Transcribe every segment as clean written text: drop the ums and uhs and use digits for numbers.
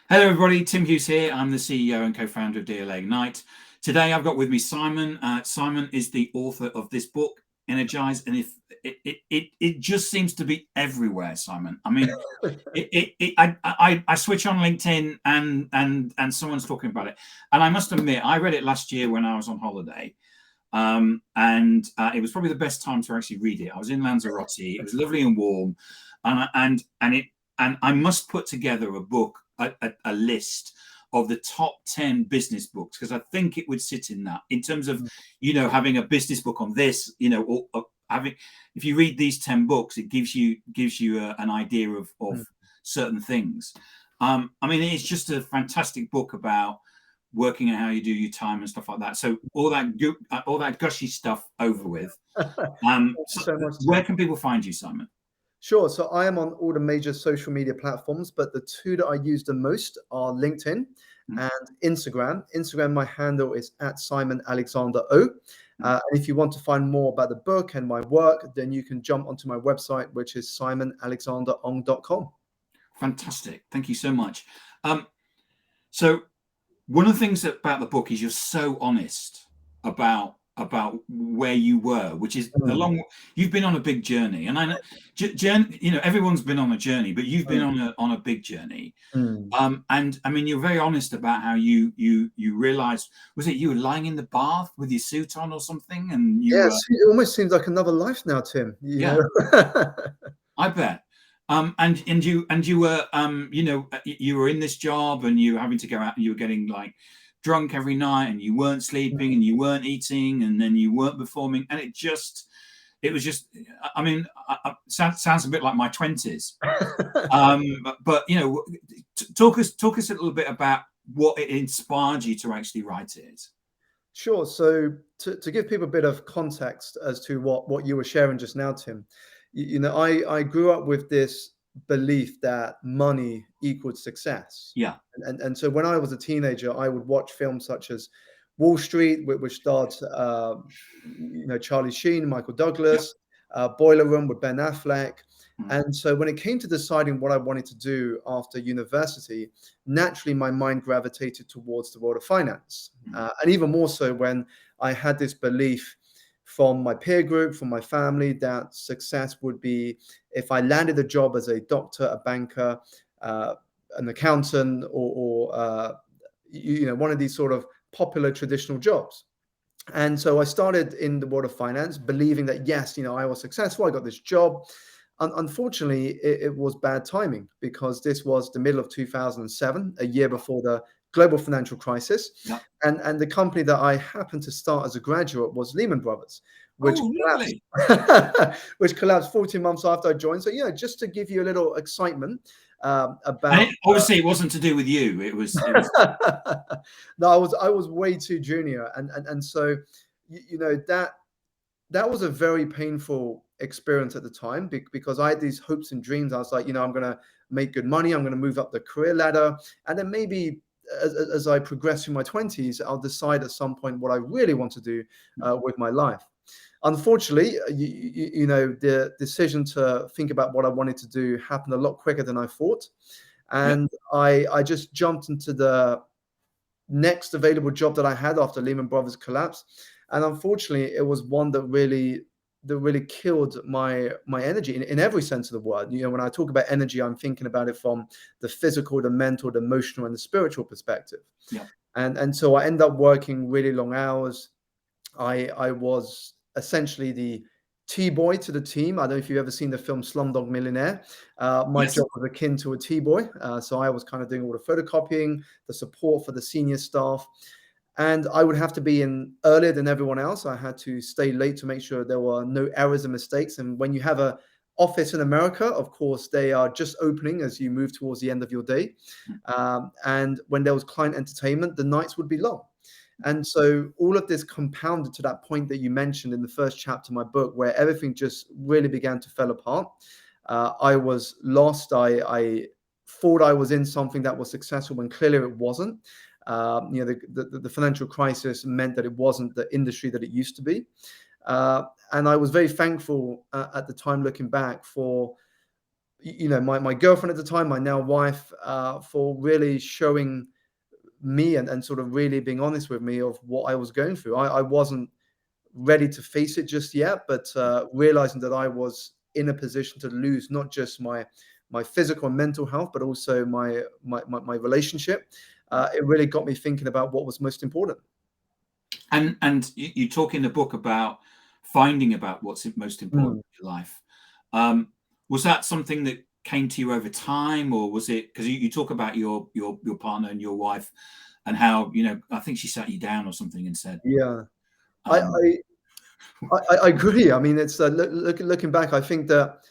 Hello, everybody. Tim Hughes here. I'm the CEO and co-founder of DLA Ignite. Today, I've got with me Simon. Simon is the author of this book, Energize, and if it just seems to be everywhere, Simon. I mean, I switch on LinkedIn and someone's talking about it, and I must admit, I read it last year when I was on holiday, and it was probably the best time to actually read it. I was in Lanzarote. It was lovely and warm, and I must put together a book. A list of the top 10 business books, because I think it would sit in that, in terms of, having a business book on this, or having, if you read these 10 books, it gives you an idea of certain things. I mean, it's just a fantastic book about working out how you do your time and stuff like that. So all that gushy stuff over with. Where can people find you, Simon? Sure. So I am on all the major social media platforms, but the two that I use the most are LinkedIn and Instagram. Instagram, my handle is at Simon Alexander O. And if you want to find more about the book and my work, then you can jump onto my website, which is simonalexanderong.com. Fantastic. Thank you so much. So one of the things about the book is you're so honest about where you were, which is you've been on a big journey, and I know, everyone's been on a journey, but you've been on a big journey. And I mean, you're very honest about how you realized, was it you were lying in the bath with your suit on or something, and yes, it almost seems like another life now, Tim. Yeah. I bet. And you were you were in this job, and you were having to go out, and you were getting like drunk every night, and you weren't sleeping, and you weren't eating, and then you weren't performing, and it was just, I mean, sounds a bit like my 20s. But talk us a little bit about what it inspired you to actually write it. Sure. So to give people a bit of context as to what you were sharing just now, Tim, I grew up with this belief that money equaled success. Yeah. And so when I was a teenager, I would watch films such as Wall Street, which starred Charlie Sheen, Michael Douglas, Boiler Room with Ben Affleck. And so when it came to deciding what I wanted to do after university, naturally my mind gravitated towards the world of finance. And even more so when I had this belief from my peer group, from my family, that success would be if I landed a job as a doctor, a banker, an accountant, or one of these sort of popular traditional jobs. And so I started in the world of finance, believing that, yes, I was successful. I got this job. Unfortunately, it was bad timing, because this was the middle of 2007, a year before the global financial crisis. Yeah. And the company that I happened to start as a graduate was Lehman Brothers, which collapsed 14 months after I joined. So, just to give you a little excitement about. Obviously, it wasn't to do with you. It was. No, I was way too junior, and so that was a very painful experience at the time, because I had these hopes and dreams. I was like, I'm going to make good money. I'm going to move up the career ladder. And then maybe as I progress through my 20s, I'll decide at some point what I really want to do with my life. Unfortunately, the decision to think about what I wanted to do happened a lot quicker than I thought. And I just jumped into the next available job that I had after Lehman Brothers collapsed. And unfortunately, it was one that really killed my energy in every sense of the word. When I talk about energy, I'm thinking about it from the physical, the mental, the emotional, and the spiritual perspective. Yeah. And so I ended up working really long hours. I was essentially the T-boy to the team. I don't know if you've ever seen the film Slumdog Millionaire. My job was akin to a T-boy. So I was kind of doing all the photocopying, the support for the senior staff. And I would have to be in earlier than everyone else. I had to stay late to make sure there were no errors and mistakes. And when you have an office in America, of course, they are just opening as you move towards the end of your day. And when there was client entertainment, the nights would be long. And so all of this compounded to that point that you mentioned in the first chapter of my book, where everything just really began to fall apart. I was lost. I thought I was in something that was successful when clearly it wasn't. The financial crisis meant that it wasn't the industry that it used to be. And I was very thankful at the time, looking back, for my girlfriend at the time, my now wife, for really showing me and sort of really being honest with me of what I was going through. I wasn't ready to face it just yet, but realizing that I was in a position to lose not just my physical and mental health, but also my relationship. It really got me thinking about what was most important. And you talk in the book about finding about what's most important Mm. in your life. Was that something that came to you over time, or was it because you talk about your partner and your wife and how I think she sat you down or something and said, Yeah, I, um, I I agree. I mean, it's looking back, I think that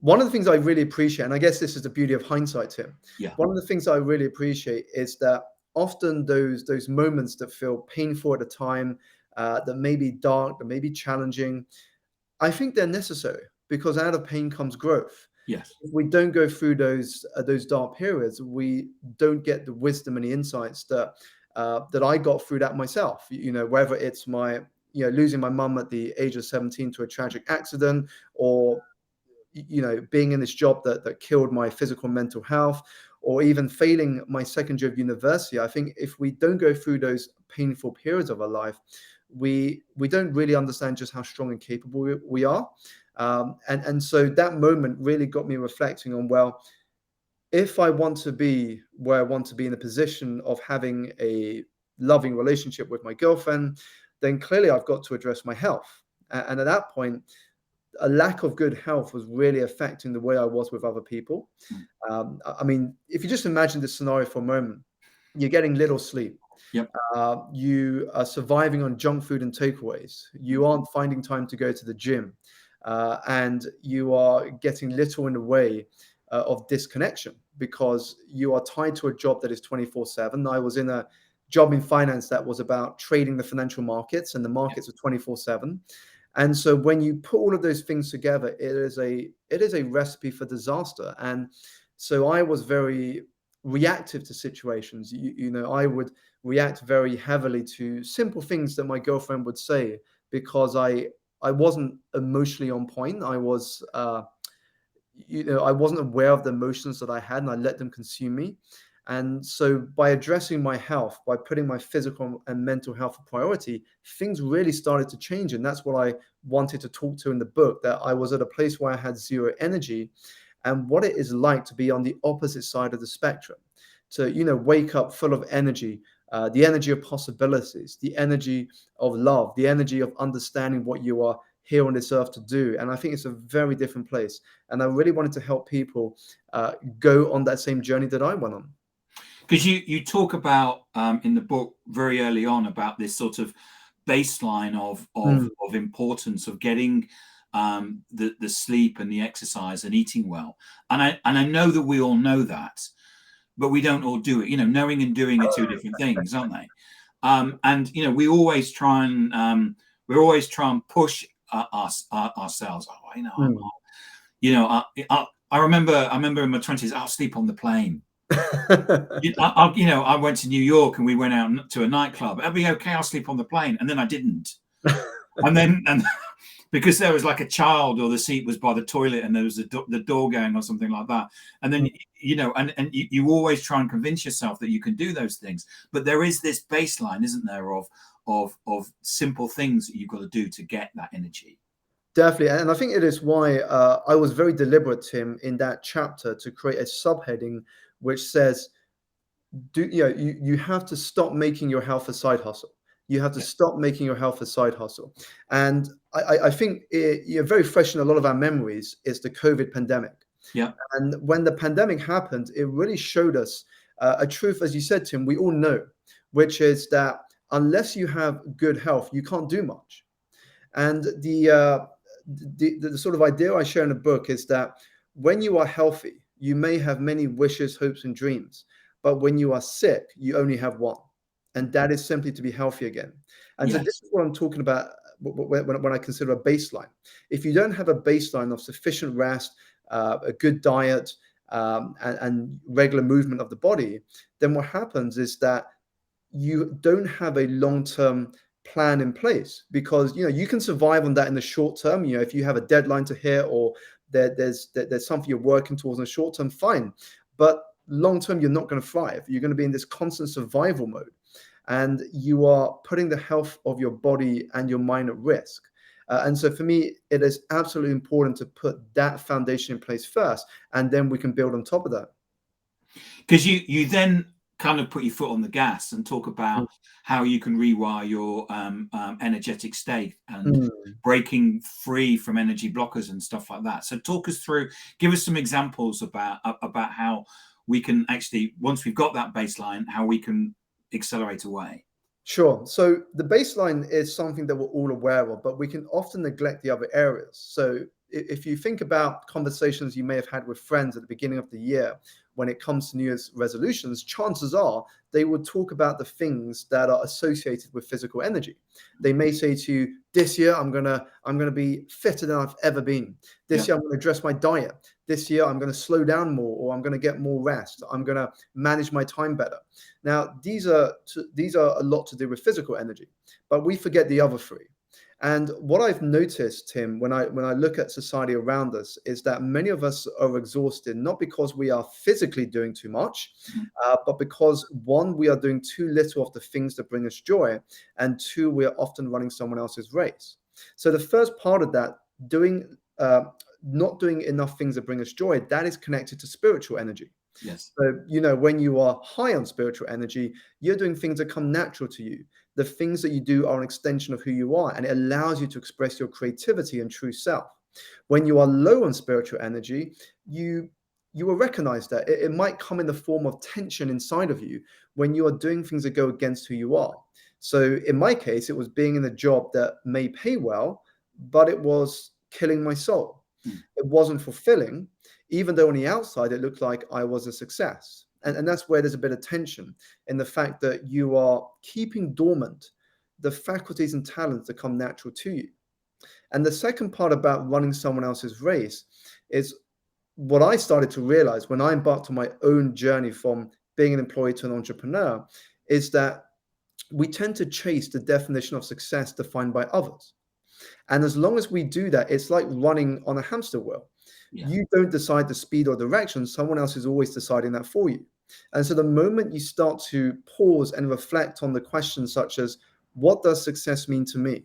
one of the things I really appreciate, and I guess this is the beauty of hindsight, Tim. yeah, One of the things I really appreciate is that often those moments that feel painful at the time, that may be dark, that may be challenging, I think they're necessary because out of pain comes growth. yes, If we don't go through those dark periods, we don't get the wisdom and the insights that I got through that myself. Whether it's my losing my mum at the age of 17 to a tragic accident, or being in this job that killed my physical and mental health, or even failing my second year of university. I think if we don't go through those painful periods of our life, we don't really understand just how strong and capable we are. And so that moment really got me reflecting on, well, if I want to be where I want to be, in a position of having a loving relationship with my girlfriend, then clearly I've got to address my health. And at that point, a lack of good health was really affecting the way I was with other people. mm, I mean, if you just imagine this scenario for a moment, you're getting little sleep. yep, You are surviving on junk food and takeaways. mm, You aren't finding time to go to the gym, and you are getting little in the way of disconnection because you are tied to a job that is 24/7. I was in a job in finance that was about trading the financial markets, and the yep, markets are 24/7. And so when you put all of those things together, it is a recipe for disaster. And so I was very reactive to situations. I would react very heavily to simple things that my girlfriend would say because I wasn't emotionally on point. I wasn't aware of the emotions that I had, and I let them consume me. And so by addressing my health, by putting my physical and mental health a priority, things really started to change. And that's what I wanted to talk to in the book, that I was at a place where I had zero energy, and what it is like to be on the opposite side of the spectrum, to wake up full of energy, the energy of possibilities, the energy of love, the energy of understanding what you are here on this earth to do. And I think it's a very different place, and I really wanted to help people go on that same journey that I went on. because you talk about in the book very early on about this sort of baseline Mm. of importance of getting the sleep and the exercise and eating well, and I know that we all know that, but we don't all do it. Knowing and doing are two different things, aren't they? And we always try and push ourselves. Oh, Mm. I remember in my 20s, I'll sleep on the plane. I went to New York and we went out to a nightclub. It'll be okay. I'll sleep on the plane, and then I didn't. And because there was like a child, or the seat was by the toilet, and there was the door going or something like that. And then and you always try and convince yourself that you can do those things, but there is this baseline, isn't there, of simple things that you've got to do to get that energy. Definitely. And I think it is why I was very deliberate, Tim, in that chapter to create a subheading which says, you have to stop making your health a side hustle. You have to Yeah, stop making your health a side hustle. And I think very fresh in a lot of our memories is the COVID pandemic. yeah, And when the pandemic happened, it really showed us a truth, as you said, Tim, we all know, which is that unless you have good health, you can't do much. And the sort of idea I share in the book is that when you are healthy, you may have many wishes, hopes, and dreams. But when you are sick, you only have one. And that is simply to be healthy again. And so this yes, is what I'm talking about when I consider a baseline. If you don't have a baseline of sufficient rest, a good diet, and regular movement of the body, then what happens is that you don't have a long-term plan in place, because you can survive on that in the short term, if you have a deadline to hit, or there's something you're working towards in the short term, fine. But long term, you're not going to thrive. You're going to be in this constant survival mode, and you are putting the health of your body and your mind at risk. And so for me, it is absolutely important to put that foundation in place first, and then we can build on top of that. Because you then kind of put your foot on the gas and talk about how you can rewire your energetic state and breaking free from energy blockers and stuff like that. So talk us through, give us some examples about how we can actually, once we've got that baseline, how we can accelerate away. Sure. So the baseline is something that we're all aware of, but we can often neglect the other areas. So if you think about conversations you may have had with friends at the beginning of the year, when it comes to New Year's resolutions, chances are they would talk about the things that are associated with physical energy. They may say to you, this year I'm gonna be fitter than I've ever been. This year I'm gonna address my diet. This year I'm gonna slow down more, or I'm gonna get more rest. I'm gonna manage my time better. Now these are a lot to do with physical energy, but we forget the other three. And what I've noticed, Tim, when I look at society around us, is that many of us are exhausted, not because we are physically doing too much, but because, one, we are doing too little of the things that bring us joy, and two, we are often running someone else's race. So the first part of that, not doing enough things that bring us joy, that is connected to spiritual energy. Yes. So, when you are high on spiritual energy, you're doing things that come natural to you. The things that you do are an extension of who you are, and it allows you to express your creativity and true self. When you are low on spiritual energy, you will recognize that it might come in the form of tension inside of you when you are doing things that go against who you are. So in my case, it was being in a job that may pay well, but it was killing my soul. It wasn't fulfilling, even though on the outside it looked like I was a success. And that's where there's a bit of tension in the fact that you are keeping dormant the faculties and talents that come natural to you. And the second part about running someone else's race is what I started to realize when I embarked on my own journey from being an employee to an entrepreneur, is that we tend to chase the definition of success defined by others. And as long as we do that, it's like running on a hamster wheel. You don't decide the speed or direction, someone else is always deciding that for you. And so the moment you start to pause and reflect on the questions such as, what does success mean to me?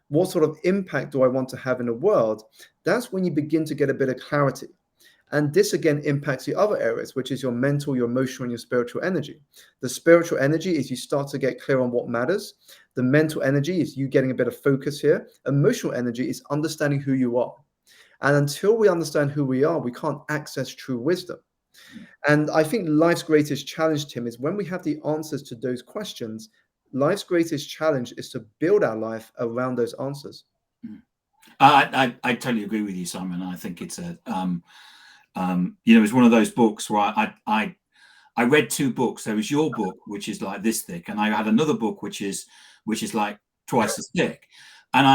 What sort of impact do I want to have in the world? That's when you begin to get a bit of clarity. And this again impacts the other areas, which is your mental, your emotional, and your spiritual energy. The spiritual energy is you start to get clear on what matters. The mental energy is you getting a bit of focus here. Emotional energy is understanding who you are. And until we understand who we are, we can't access true wisdom. And I think life's greatest challenge, Tim, is when we have the answers to those questions, life's greatest challenge is to build our life around those answers. I totally agree with you, Simon. I think it's it's one of those books where I read two books. There was your book, which is like this thick, and I had another book which is like twice as thick. And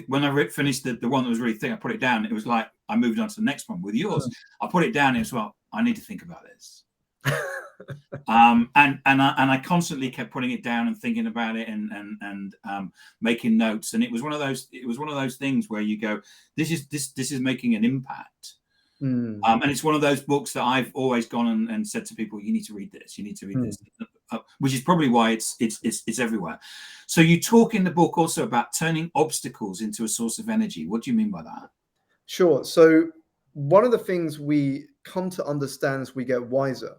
when I finished the one that was really thick, I put it down. It was like I moved on to the next one with yours. I put it down as well. I need to think about this. And I constantly kept putting it down and thinking about it and making notes. And it was one of those things where you go, this is making an impact. And it's one of those books that I've always gone and said to people, you need to read this. You need to read this. Which is probably why it's everywhere. So you talk in the book also about turning obstacles into a source of energy. What do you mean by that? Sure. So one of the things we come to understand as we get wiser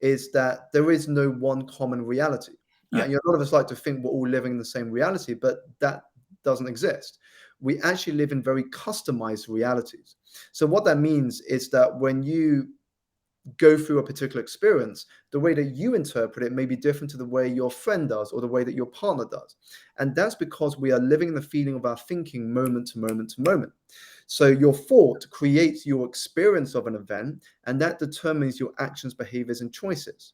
is that there is no one common reality. A lot of us like to think we're all living in the same reality, but that doesn't exist. We actually live in very customized realities. So what that means is that when you go through a particular experience, the way that you interpret it may be different to the way your friend does or the way that your partner does. And that's because we are living in the feeling of our thinking moment to moment to moment. So your thought creates your experience of an event, and that determines your actions, behaviors, and choices.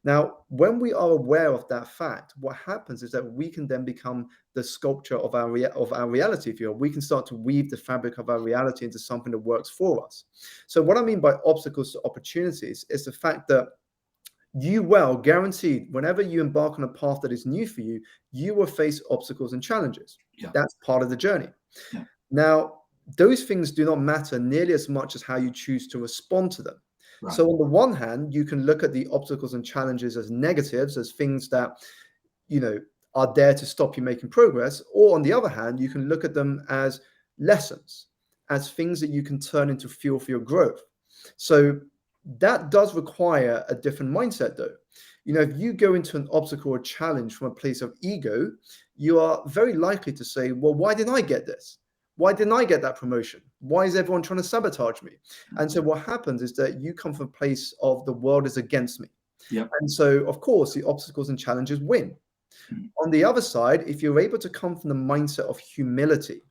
Now, when we are aware of that fact, what happens is that we can then become the sculpture of our reality, if you will. We can start to weave the fabric of our reality into something that works for us. So what I mean by obstacles to opportunities is the fact that you will, guaranteed, whenever you embark on a path that is new for you, you will face obstacles and challenges. That's part of the journey. Now, those things do not matter nearly as much as how you choose to respond to them. Right. So on the one hand, you can look at the obstacles and challenges as negatives, as things that, are there to stop you making progress. Or on the other hand, you can look at them as lessons, as things that you can turn into fuel for your growth. So that does require a different mindset though. If you go into an obstacle or challenge from a place of ego, you are very likely to say, well, why didn't I get this? Why didn't I get that promotion? Why is everyone trying to sabotage me? And so what happens is that you come from a place of the world is against me. Yep. And so, of course, the obstacles and challenges win. On the other side, if you're able to come from the mindset of humility,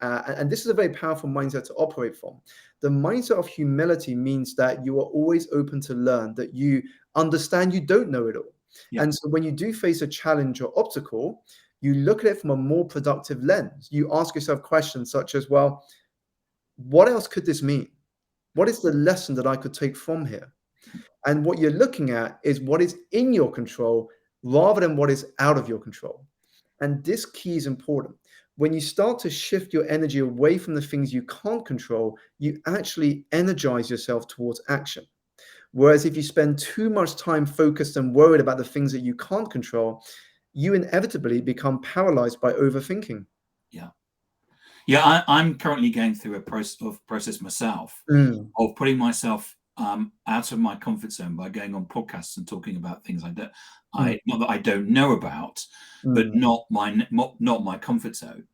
and this is a very powerful mindset to operate from. The mindset of humility means that you are always open to learn, that you understand you don't know it all. Yep. And so when you do face a challenge or obstacle, you look at it from a more productive lens. You ask yourself questions such as, well, what else could this mean? What is the lesson that I could take from here? And what you're looking at is what is in your control rather than what is out of your control. And this key is important. When you start to shift your energy away from the things you can't control, you actually energize yourself towards action. Whereas if you spend too much time focused and worried about the things that you can't control, you inevitably become paralyzed by overthinking. Yeah, I'm currently going through a process myself of putting myself out of my comfort zone by going on podcasts and talking about things not that I don't know about, but not my comfort zone.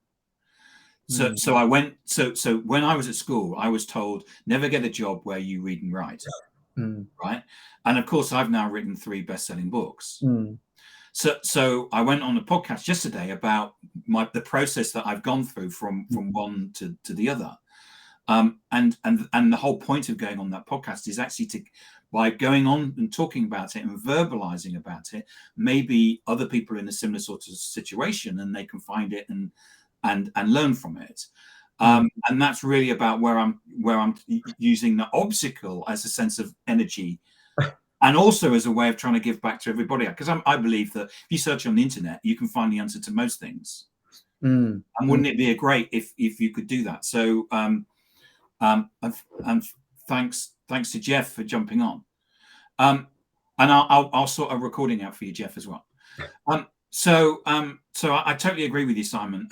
So I went. So when I was at school, I was told never get a job where you read and write, right? And of course, I've now written 3 best-selling books. So I went on a podcast yesterday about the process that I've gone through from one to the other. And the whole point of going on that podcast is actually by going on and talking about it and verbalizing about it, maybe other people in a similar sort of situation and they can find it and learn from it. And that's really about where I'm using the obstacle as a sense of energy. And also as a way of trying to give back to everybody, because I believe that if you search on the internet, you can find the answer to most things. And wouldn't it be great if you could do that? So, and thanks to Jeff for jumping on. And I'll sort a recording out for you, Jeff, as well. So I totally agree with you, Simon.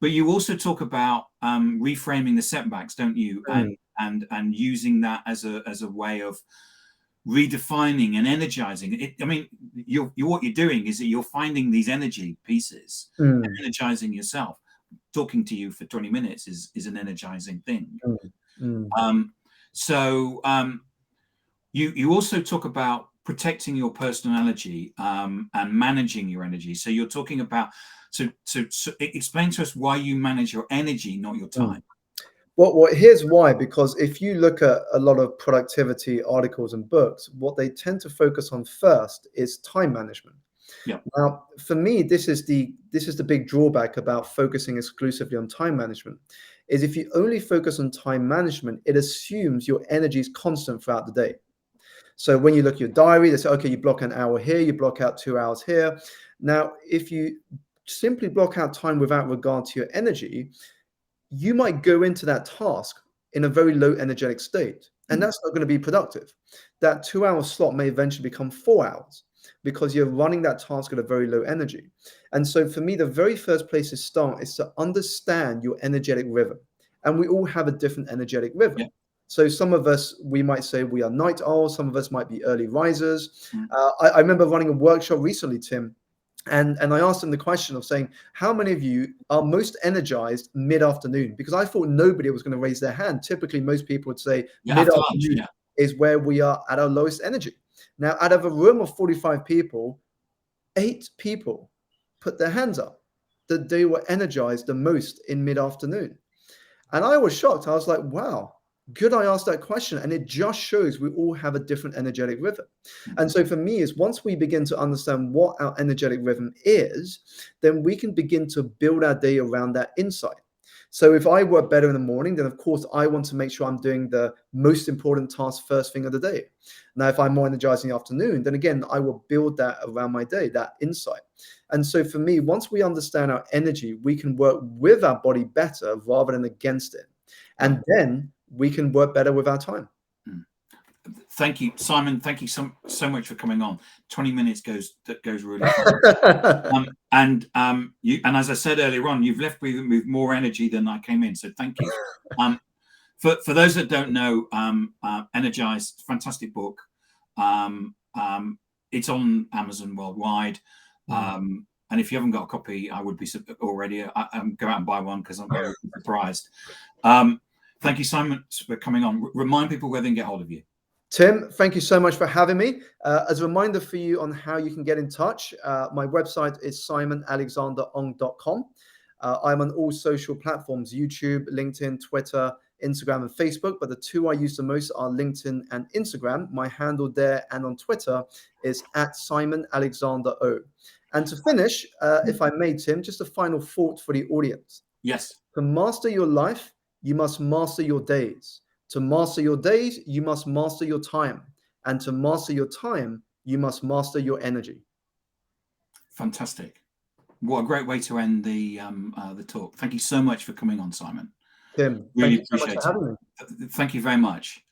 But you also talk about reframing the setbacks, don't you? And using that as a way of redefining and energizing it. I mean, what you're doing is that you're finding these energy pieces and energizing yourself. Talking to you for 20 minutes is an energizing thing. You also talk about protecting your personality and managing your energy. So you're talking about so explain to us why you manage your energy, not your time. Well, here's why. Because if you look at a lot of productivity articles and books, what they tend to focus on first is time management. Yeah. Now, for me, this is the big drawback about focusing exclusively on time management. Is if you only focus on time management, it assumes your energy is constant throughout the day. So when you look at your diary, they say, okay, you block an hour here, you block out 2 hours here. Now, if you simply block out time without regard to your energy, you might go into that task in a very low energetic state, and that's not going to be productive. That 2-hour slot may eventually become 4 hours because you're running that task at a very low energy. And so for me, the very first place to start is to understand your energetic rhythm. And we all have a different energetic rhythm. Yeah. So some of us, we might say we are night owls. Some of us might be early risers. I remember running a workshop recently, Tim, and I asked them the question of saying, how many of you are most energized mid-afternoon? Because I thought nobody was going to raise their hand. Typically, most people would say mid-afternoon is where we are at our lowest energy. Now, out of a room of 45 people, 8 people put their hands up that they were energized the most in mid-afternoon. And I was shocked. I was like, wow. Good, I asked that question, and it just shows we all have a different energetic rhythm. And so for me is once we begin to understand what our energetic rhythm is, then we can begin to build our day around that insight. So if I work better in the morning, then of course I want to make sure I'm doing the most important task first thing of the day. Now, if I'm more energized in the afternoon, then again, I will build that around my day, that insight. And so for me, once we understand our energy, we can work with our body better rather than against it. and then we can work better with our time. Thank you, Simon. Thank you so much for coming on. 20 minutes goes really fast. And as I said earlier on, you've left me with more energy than I came in. So thank you. For those that don't know, Energize, fantastic book. It's on Amazon worldwide. And if you haven't got a copy, I would be already go out and buy one, because I'm very surprised. Thank you, Simon, for coming on. Remind people where they can get hold of you. Tim, thank you so much for having me. As a reminder for you on how you can get in touch, my website is simonalexanderong.com. I'm on all social platforms: YouTube, LinkedIn, Twitter, Instagram, and Facebook. But the two I use the most are LinkedIn and Instagram. My handle there and on Twitter is @SimonAlexanderO. And to finish, if I may, Tim, just a final thought for the audience. Yes. To master your life, you must master your days. To master your days, you must master your time. And to master your time, you must master your energy. Fantastic. What a great way to end the talk. Thank you so much for coming on, Simon. Tim, Really thank you so much for having me. Thank you very much.